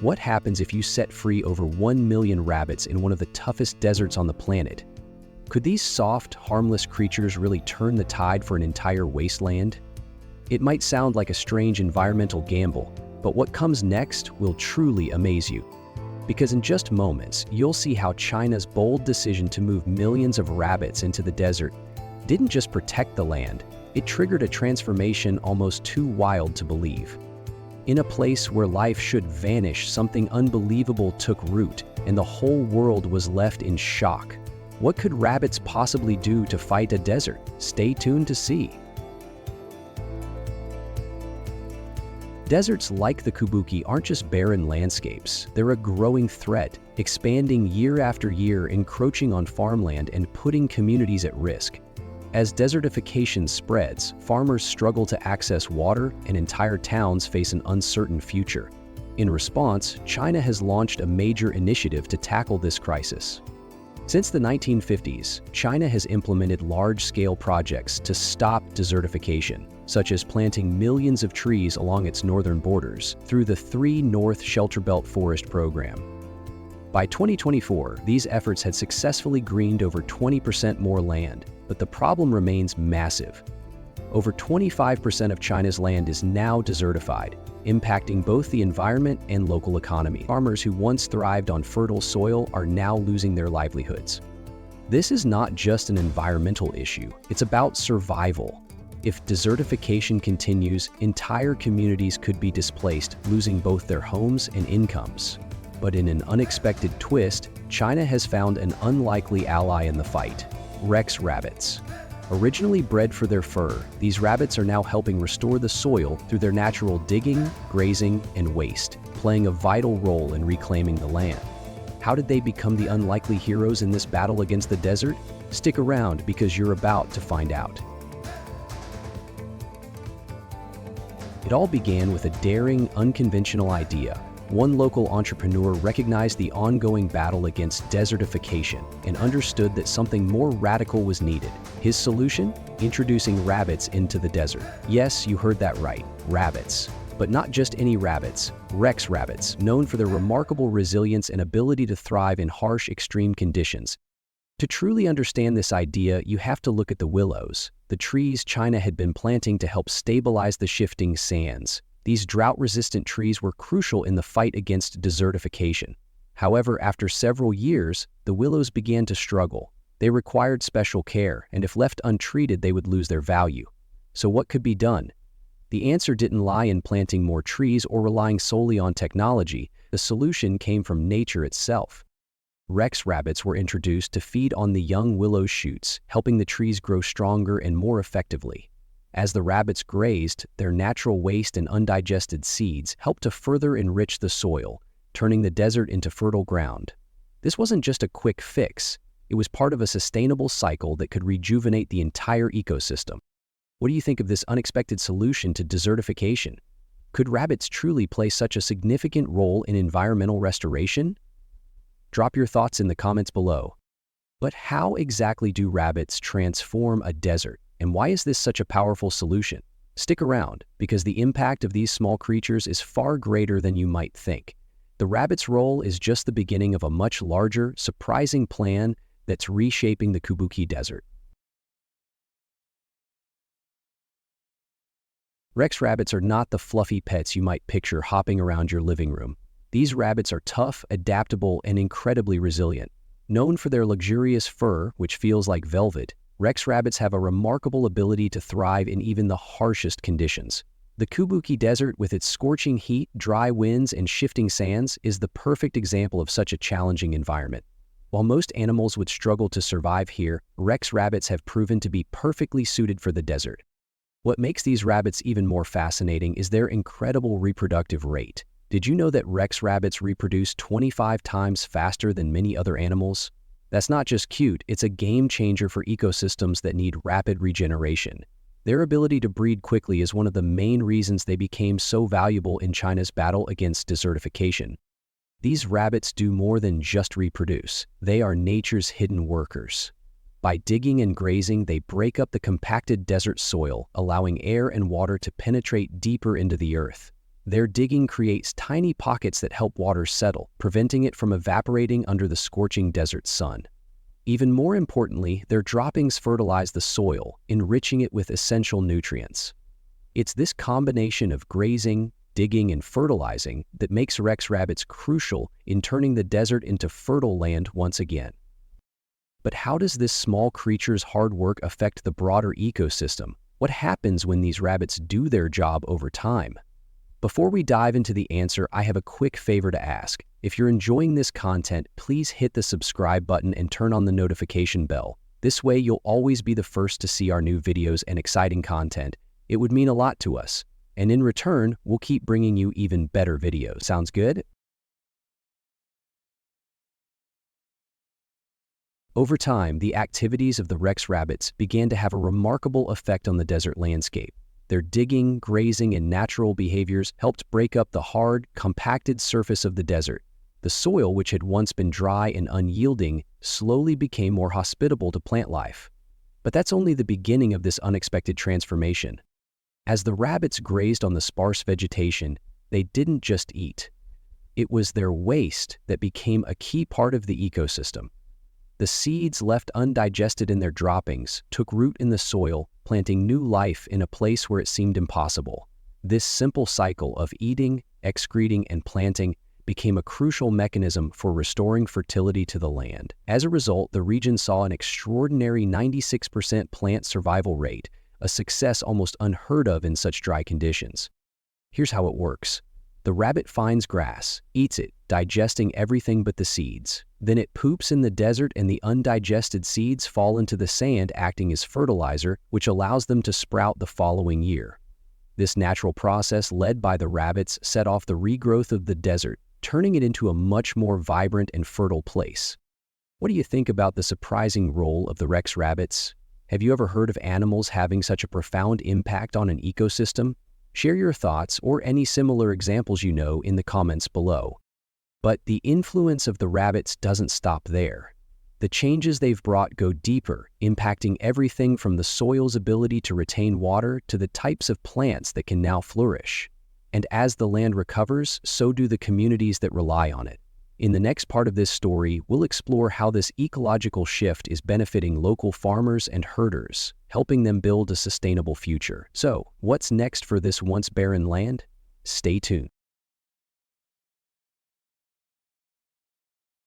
What happens if you set free over 1 million rabbits in one of the toughest deserts on the planet? Could these soft, harmless creatures really turn the tide for an entire wasteland? It might sound like a strange environmental gamble, but what comes next will truly amaze you. Because in just moments, you'll see how China's bold decision to move millions of rabbits into the desert didn't just protect the land, it triggered a transformation almost too wild to believe. In a place where life should vanish, something unbelievable took root, and the whole world was left in shock. What could rabbits possibly do to fight a desert? Stay tuned to see. Deserts like the Kabuki aren't just barren landscapes, they're a growing threat, expanding year after year, encroaching on farmland and putting communities at risk. As desertification spreads, farmers struggle to access water and entire towns face an uncertain future. In response, China has launched a major initiative to tackle this crisis. Since the 1950s, China has implemented large-scale projects to stop desertification, such as planting millions of trees along its northern borders through the 3 North Shelter Belt Forest Program. By 2024, these efforts had successfully greened over 20% more land, but the problem remains massive. Over 25% of China's land is now desertified, impacting both the environment and local economy. Farmers who once thrived on fertile soil are now losing their livelihoods. This is not just an environmental issue, it's about survival. If desertification continues, entire communities could be displaced, losing both their homes and incomes. But in an unexpected twist, China has found an unlikely ally in the fight: Rex rabbits. Originally bred for their fur, these rabbits are now helping restore the soil through their natural digging, grazing, and waste, playing a vital role in reclaiming the land. How did they become the unlikely heroes in this battle against the desert? Stick around because you're about to find out. It all began with a daring, unconventional idea. One local entrepreneur recognized the ongoing battle against desertification and understood that something more radical was needed. His solution? Introducing rabbits into the desert. Yes, you heard that right, rabbits. But not just any rabbits, Rex rabbits, known for their remarkable resilience and ability to thrive in harsh, extreme conditions. To truly understand this idea, you have to look at the willows, the trees China had been planting to help stabilize the shifting sands. These drought-resistant trees were crucial in the fight against desertification. However, after several years, the willows began to struggle. They required special care, and if left untreated, they would lose their value. So what could be done? The answer didn't lie in planting more trees or relying solely on technology. The solution came from nature itself. Rex rabbits were introduced to feed on the young willow shoots, helping the trees grow stronger and more effectively. As the rabbits grazed, their natural waste and undigested seeds helped to further enrich the soil, turning the desert into fertile ground. This wasn't just a quick fix, it was part of a sustainable cycle that could rejuvenate the entire ecosystem. What do you think of this unexpected solution to desertification? Could rabbits truly play such a significant role in environmental restoration? Drop your thoughts in the comments below. But how exactly do rabbits transform a desert? And why is this such a powerful solution? Stick around, because the impact of these small creatures is far greater than you might think. The rabbit's role is just the beginning of a much larger, surprising plan that's reshaping the Kabuki Desert. Rex rabbits are not the fluffy pets you might picture hopping around your living room. These rabbits are tough, adaptable, and incredibly resilient. Known for their luxurious fur, which feels like velvet, Rex rabbits have a remarkable ability to thrive in even the harshest conditions. The Kabuki Desert, with its scorching heat, dry winds, and shifting sands, is the perfect example of such a challenging environment. While most animals would struggle to survive here, Rex rabbits have proven to be perfectly suited for the desert. What makes these rabbits even more fascinating is their incredible reproductive rate. Did you know that Rex rabbits reproduce 25 times faster than many other animals? That's not just cute, it's a game changer for ecosystems that need rapid regeneration. Their ability to breed quickly is one of the main reasons they became so valuable in China's battle against desertification. These rabbits do more than just reproduce. They are nature's hidden workers. By digging and grazing, they break up the compacted desert soil, allowing air and water to penetrate deeper into the earth. Their digging creates tiny pockets that help water settle, preventing it from evaporating under the scorching desert sun. Even more importantly, their droppings fertilize the soil, enriching it with essential nutrients. It's this combination of grazing, digging, and fertilizing that makes Rex rabbits crucial in turning the desert into fertile land once again. But how does this small creature's hard work affect the broader ecosystem? What happens when these rabbits do their job over time? Before we dive into the answer, I have a quick favor to ask. If you're enjoying this content, please hit the subscribe button and turn on the notification bell. This way, you'll always be the first to see our new videos and exciting content. It would mean a lot to us. And in return, we'll keep bringing you even better videos. Sounds good? Over time, the activities of the Rex rabbits began to have a remarkable effect on the desert landscape. Their digging, grazing, and natural behaviors helped break up the hard, compacted surface of the desert. The soil, which had once been dry and unyielding, slowly became more hospitable to plant life. But that's only the beginning of this unexpected transformation. As the rabbits grazed on the sparse vegetation, they didn't just eat. It was their waste that became a key part of the ecosystem. The seeds left undigested in their droppings took root in the soil, planting new life in a place where it seemed impossible. This simple cycle of eating, excreting, and planting became a crucial mechanism for restoring fertility to the land. As a result, the region saw an extraordinary 96% plant survival rate, a success almost unheard of in such dry conditions. Here's how it works. The rabbit finds grass, eats it, digesting everything but the seeds. Then it poops in the desert and the undigested seeds fall into the sand, acting as fertilizer, which allows them to sprout the following year. This natural process, led by the rabbits, set off the regrowth of the desert, turning it into a much more vibrant and fertile place. What do you think about the surprising role of the Rex rabbits? Have you ever heard of animals having such a profound impact on an ecosystem? Share your thoughts or any similar examples you know in the comments below. But the influence of the rabbits doesn't stop there. The changes they've brought go deeper, impacting everything from the soil's ability to retain water to the types of plants that can now flourish. And as the land recovers, so do the communities that rely on it. In the next part of this story, we'll explore how this ecological shift is benefiting local farmers and herders, helping them build a sustainable future. So, what's next for this once barren land? Stay tuned.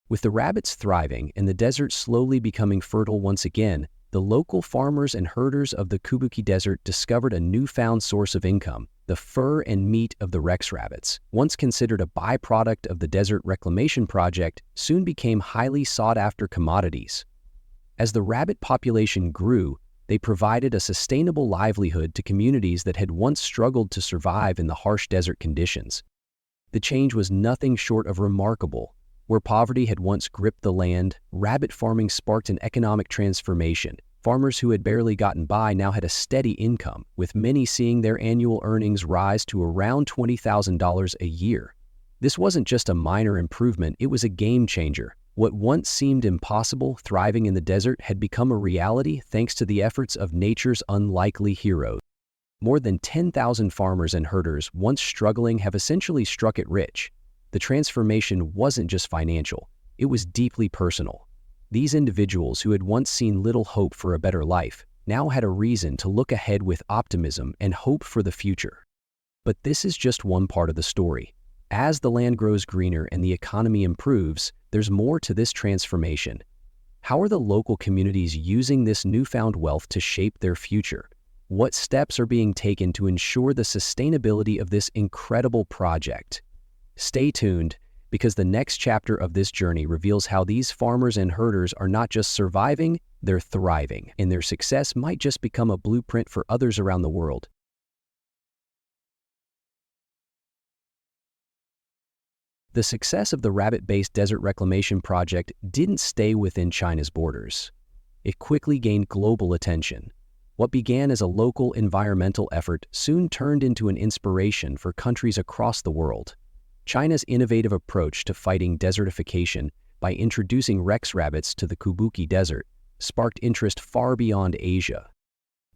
With the rabbits thriving and the desert slowly becoming fertile once again, the local farmers and herders of the Kubuki Desert discovered a newfound source of income: the fur and meat of the Rex rabbits. Once considered a byproduct of the Desert Reclamation Project, soon became highly sought-after commodities. As the rabbit population grew, they provided a sustainable livelihood to communities that had once struggled to survive in the harsh desert conditions. The change was nothing short of remarkable. Where poverty had once gripped the land, rabbit farming sparked an economic transformation. Farmers who had barely gotten by now had a steady income, with many seeing their annual earnings rise to around $20,000 a year. This wasn't just a minor improvement, it was a game changer. What once seemed impossible, thriving in the desert, had become a reality thanks to the efforts of nature's unlikely heroes. More than 10,000 farmers and herders, once struggling, have essentially struck it rich. The transformation wasn't just financial, it was deeply personal. These individuals, who had once seen little hope for a better life, now had a reason to look ahead with optimism and hope for the future. But this is just one part of the story. As the land grows greener and the economy improves, there's more to this transformation. How are the local communities using this newfound wealth to shape their future? What steps are being taken to ensure the sustainability of this incredible project? Stay tuned, because the next chapter of this journey reveals how these farmers and herders are not just surviving, they're thriving, and their success might just become a blueprint for others around the world. The success of the rabbit-based Desert Reclamation Project didn't stay within China's borders. It quickly gained global attention. What began as a local environmental effort soon turned into an inspiration for countries across the world. China's innovative approach to fighting desertification by introducing Rex rabbits to the Kubuki Desert sparked interest far beyond Asia.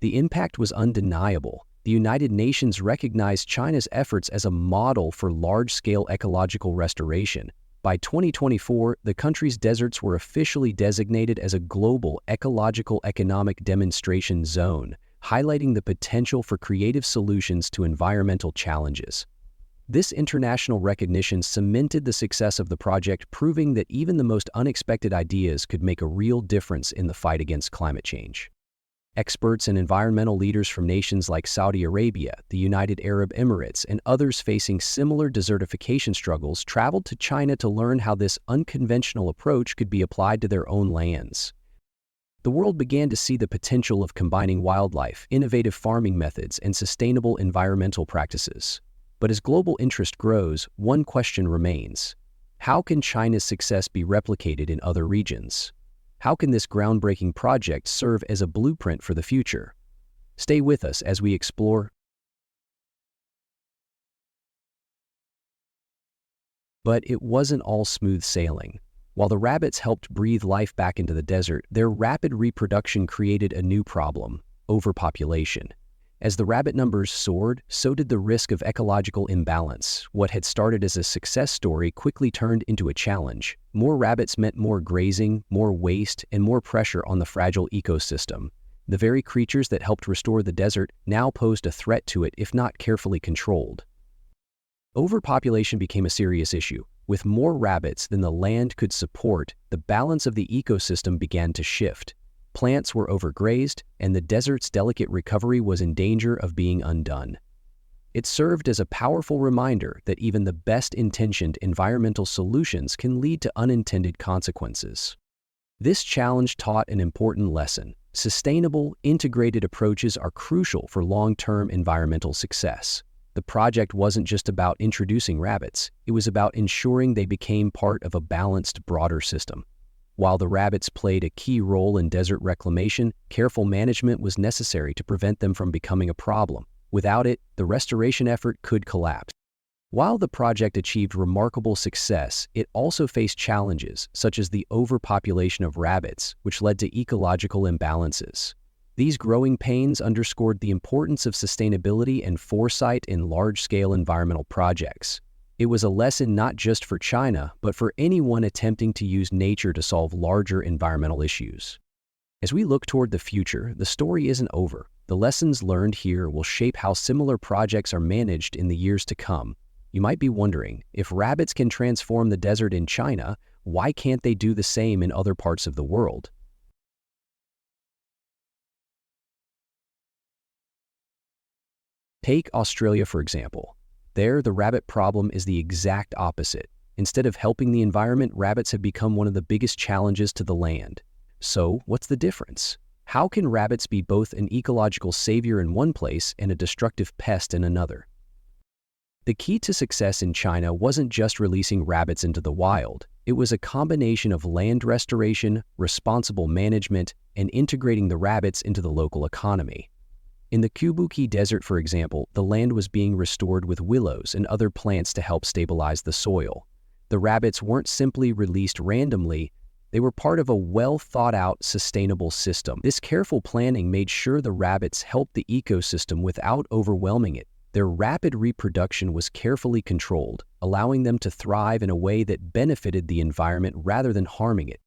The impact was undeniable. the United Nations recognized China's efforts as a model for large-scale ecological restoration. By 2024, the country's deserts were officially designated as a global ecological economic demonstration zone, highlighting the potential for creative solutions to environmental challenges. This international recognition cemented the success of the project, proving that even the most unexpected ideas could make a real difference in the fight against climate change. Experts and environmental leaders from nations like Saudi Arabia, the United Arab Emirates, and others facing similar desertification struggles traveled to China to learn how this unconventional approach could be applied to their own lands. The world began to see the potential of combining wildlife, innovative farming methods, and sustainable environmental practices. But as global interest grows, one question remains: how can China's success be replicated in other regions? How can this groundbreaking project serve as a blueprint for the future? Stay with us as we explore. But it wasn't all smooth sailing. While the rabbits helped breathe life back into the desert, their rapid reproduction created a new problem: overpopulation. As the rabbit numbers soared, so did the risk of ecological imbalance. What had started as a success story quickly turned into a challenge. More rabbits meant more grazing, more waste, and more pressure on the fragile ecosystem. The very creatures that helped restore the desert now posed a threat to it if not carefully controlled. Overpopulation became a serious issue. With more rabbits than the land could support, the balance of the ecosystem began to shift. Plants were overgrazed, and the desert's delicate recovery was in danger of being undone. It served as a powerful reminder that even the best-intentioned environmental solutions can lead to unintended consequences. This challenge taught an important lesson: sustainable, integrated approaches are crucial for long-term environmental success. The project wasn't just about introducing rabbits, it was about ensuring they became part of a balanced, broader system. While the rabbits played a key role in desert reclamation, careful management was necessary to prevent them from becoming a problem. Without it, the restoration effort could collapse. While the project achieved remarkable success, it also faced challenges, such as the overpopulation of rabbits, which led to ecological imbalances. These growing pains underscored the importance of sustainability and foresight in large-scale environmental projects. It was a lesson not just for China, but for anyone attempting to use nature to solve larger environmental issues. As we look toward the future, the story isn't over. The lessons learned here will shape how similar projects are managed in the years to come. You might be wondering, if rabbits can transform the desert in China, why can't they do the same in other parts of the world? Take Australia, for example. There, the rabbit problem is the exact opposite. Instead of helping the environment, rabbits have become one of the biggest challenges to the land. So, what's the difference? How can rabbits be both an ecological savior in one place and a destructive pest in another? The key to success in China wasn't just releasing rabbits into the wild. It was a combination of land restoration, responsible management, and integrating the rabbits into the local economy. In the Kubuki Desert, for example, the land was being restored with willows and other plants to help stabilize the soil. The rabbits weren't simply released randomly, they were part of a well-thought-out, sustainable system. This careful planning made sure the rabbits helped the ecosystem without overwhelming it. Their rapid reproduction was carefully controlled, allowing them to thrive in a way that benefited the environment rather than harming it.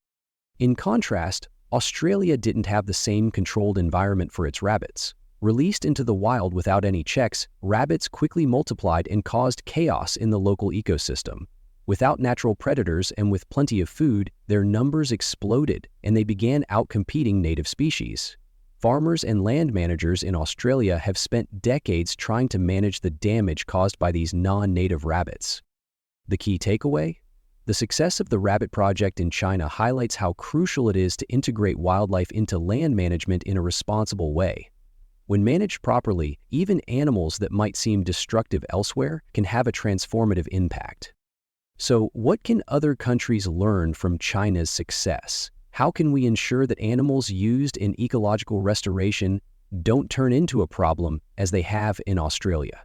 In contrast, Australia didn't have the same controlled environment for its rabbits. Released into the wild without any checks, rabbits quickly multiplied and caused chaos in the local ecosystem. Without natural predators and with plenty of food, their numbers exploded and they began outcompeting native species. Farmers and land managers in Australia have spent decades trying to manage the damage caused by these non-native rabbits. The key takeaway? The success of the rabbit project in China highlights how crucial it is to integrate wildlife into land management in a responsible way. When managed properly, even animals that might seem destructive elsewhere can have a transformative impact. So, what can other countries learn from China's success? How can we ensure that animals used in ecological restoration don't turn into a problem as they have in Australia?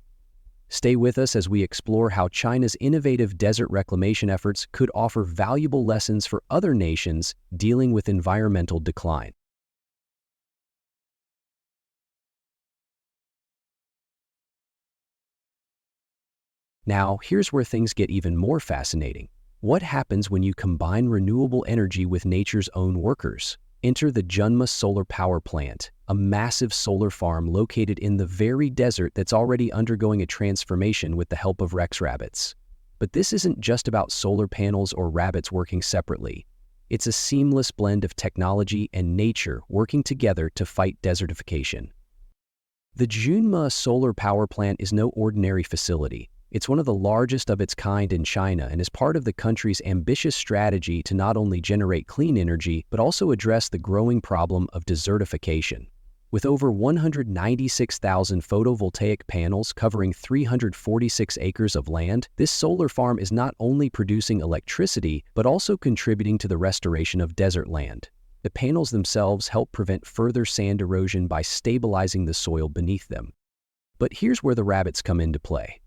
Stay with us as we explore how China's innovative desert reclamation efforts could offer valuable lessons for other nations dealing with environmental decline. Now, here's where things get even more fascinating. What happens when you combine renewable energy with nature's own workers? Enter the Junma Solar Power Plant, a massive solar farm located in the very desert that's already undergoing a transformation with the help of Rex rabbits. But this isn't just about solar panels or rabbits working separately. It's a seamless blend of technology and nature working together to fight desertification. The Junma Solar Power Plant is no ordinary facility. It's one of the largest of its kind in China and is part of the country's ambitious strategy to not only generate clean energy, but also address the growing problem of desertification. With over 196,000 photovoltaic panels covering 346 acres of land, this solar farm is not only producing electricity, but also contributing to the restoration of desert land. The panels themselves help prevent further sand erosion by stabilizing the soil beneath them. But here's where the rabbits come into play.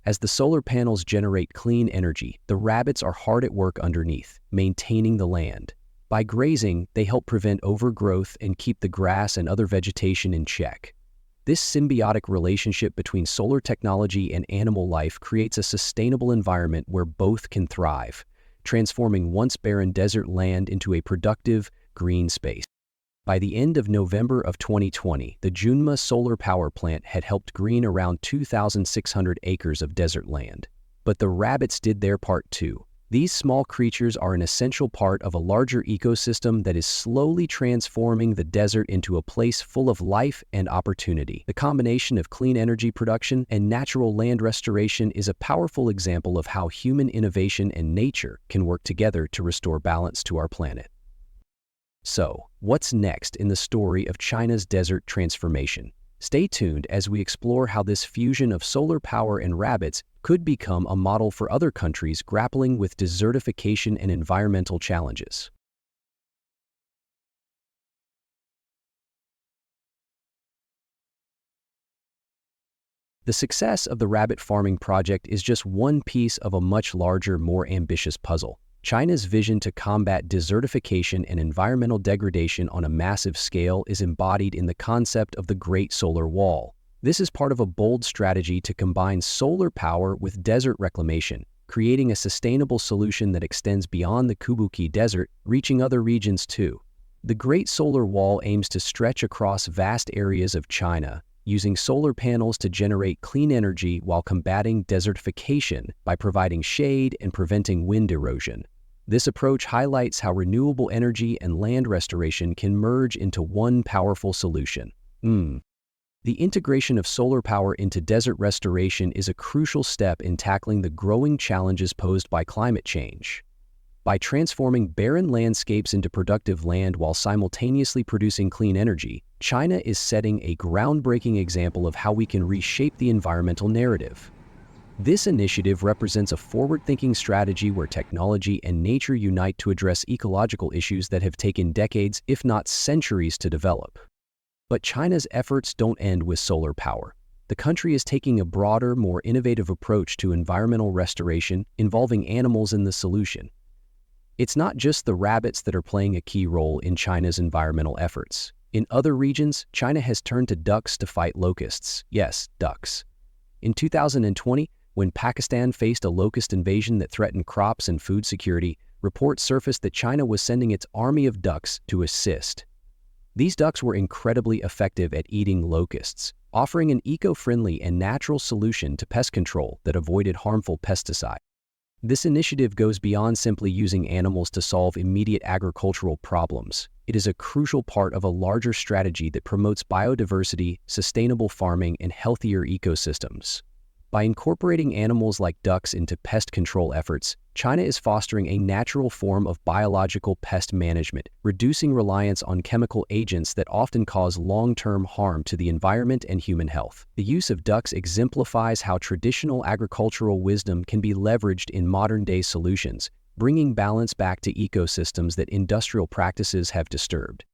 As the solar panels generate clean energy, the rabbits are hard at work underneath, maintaining the land. By grazing, they help prevent overgrowth and keep the grass and other vegetation in check. This symbiotic relationship between solar technology and animal life creates a sustainable environment where both can thrive, transforming once barren desert land into a productive, green space. By the end of November of 2020, the Junma Solar Power Plant had helped green around 2,600 acres of desert land. But the rabbits did their part too. These small creatures are an essential part of a larger ecosystem that is slowly transforming the desert into a place full of life and opportunity. The combination of clean energy production and natural land restoration is a powerful example of how human innovation and nature can work together to restore balance to our planet. So, what's next in the story of China's desert transformation? Stay tuned as we explore how this fusion of solar power and rabbits could become a model for other countries grappling with desertification and environmental challenges. The success of the rabbit farming project is just one piece of a much larger, more ambitious puzzle. China's vision to combat desertification and environmental degradation on a massive scale is embodied in the concept of the Great Solar Wall. This is part of a bold strategy to combine solar power with desert reclamation, creating a sustainable solution that extends beyond the Kubuki Desert, reaching other regions too. The Great Solar Wall aims to stretch across vast areas of China, using solar panels to generate clean energy while combating desertification by providing shade and preventing wind erosion. This approach highlights how renewable energy and land restoration can merge into one powerful solution. The integration of solar power into desert restoration is a crucial step in tackling the growing challenges posed by climate change. By transforming barren landscapes into productive land while simultaneously producing clean energy, China is setting a groundbreaking example of how we can reshape the environmental narrative. This initiative represents a forward-thinking strategy where technology and nature unite to address ecological issues that have taken decades, if not centuries, to develop. But China's efforts don't end with solar power. The country is taking a broader, more innovative approach to environmental restoration, involving animals in the solution. It's not just the rabbits that are playing a key role in China's environmental efforts. In other regions, China has turned to ducks to fight locusts. Yes, ducks. In 2020, when Pakistan faced a locust invasion that threatened crops and food security, reports surfaced that China was sending its army of ducks to assist. These ducks were incredibly effective at eating locusts, offering an eco-friendly and natural solution to pest control that avoided harmful pesticides. This initiative goes beyond simply using animals to solve immediate agricultural problems. It is a crucial part of a larger strategy that promotes biodiversity, sustainable farming, and healthier ecosystems. By incorporating animals like ducks into pest control efforts, China is fostering a natural form of biological pest management, reducing reliance on chemical agents that often cause long-term harm to the environment and human health. The use of ducks exemplifies how traditional agricultural wisdom can be leveraged in modern-day solutions, bringing balance back to ecosystems that industrial practices have disturbed.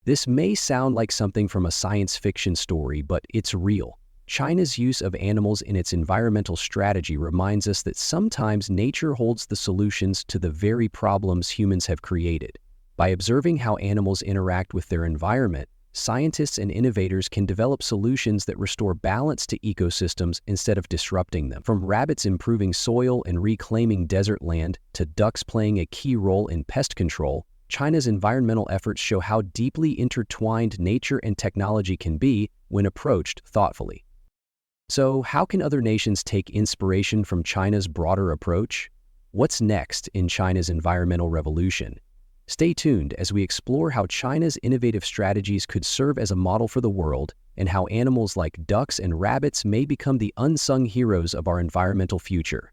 This may sound like something from a science fiction story, but it's real. China's use of animals in its environmental strategy reminds us that sometimes nature holds the solutions to the very problems humans have created. By observing how animals interact with their environment, scientists and innovators can develop solutions that restore balance to ecosystems instead of disrupting them. From rabbits improving soil and reclaiming desert land to ducks playing a key role in pest control, China's environmental efforts show how deeply intertwined nature and technology can be when approached thoughtfully. So, how can other nations take inspiration from China's broader approach? What's next in China's environmental revolution? Stay tuned as we explore how China's innovative strategies could serve as a model for the world and how animals like ducks and rabbits may become the unsung heroes of our environmental future.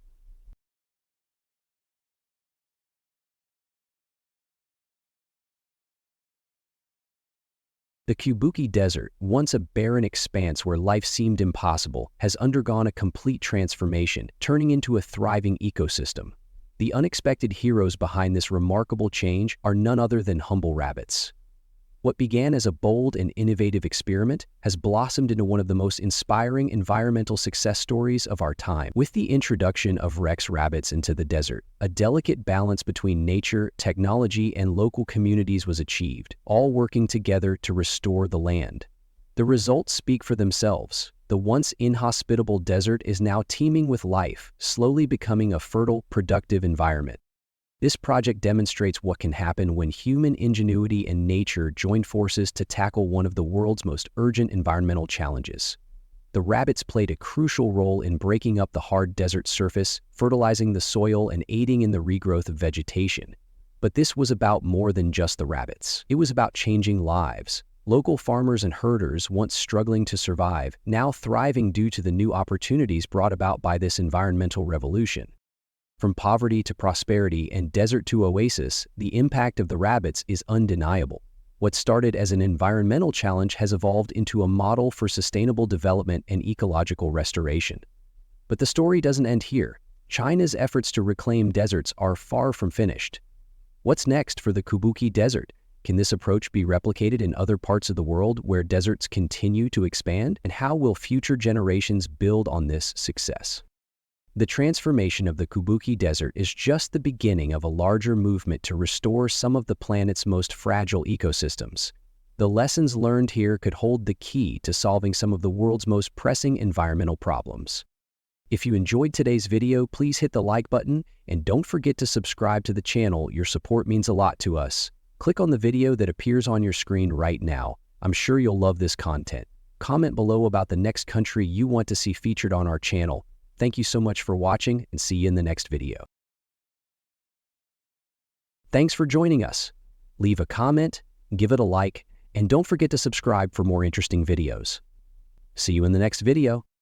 The Kubuki Desert, once a barren expanse where life seemed impossible, has undergone a complete transformation, turning into a thriving ecosystem. The unexpected heroes behind this remarkable change are none other than humble rabbits. What began as a bold and innovative experiment has blossomed into one of the most inspiring environmental success stories of our time. With the introduction of Rex rabbits into the desert, a delicate balance between nature, technology, and local communities was achieved, all working together to restore the land. The results speak for themselves. The once inhospitable desert is now teeming with life, slowly becoming a fertile, productive environment. This project demonstrates what can happen when human ingenuity and nature join forces to tackle one of the world's most urgent environmental challenges. The rabbits played a crucial role in breaking up the hard desert surface, fertilizing the soil, and aiding in the regrowth of vegetation. But this was about more than just the rabbits. It was about changing lives. Local farmers and herders, once struggling to survive, now thriving due to the new opportunities brought about by this environmental revolution. From poverty to prosperity and desert to oasis, the impact of the rabbits is undeniable. What started as an environmental challenge has evolved into a model for sustainable development and ecological restoration. But the story doesn't end here. China's efforts to reclaim deserts are far from finished. What's next for the Kubuki Desert? Can this approach be replicated in other parts of the world where deserts continue to expand? And how will future generations build on this success? The transformation of the Kubuki Desert is just the beginning of a larger movement to restore some of the planet's most fragile ecosystems. The lessons learned here could hold the key to solving some of the world's most pressing environmental problems. If you enjoyed today's video, please hit the like button and don't forget to subscribe to the channel. Your support means a lot to us. Click on the video that appears on your screen right now. I'm sure you'll love this content. Comment below about the next country you want to see featured on our channel. Thank you so much for watching and see you in the next video. Thanks for joining us. Leave a comment, give it a like, and don't forget to subscribe for more interesting videos. See you in the next video.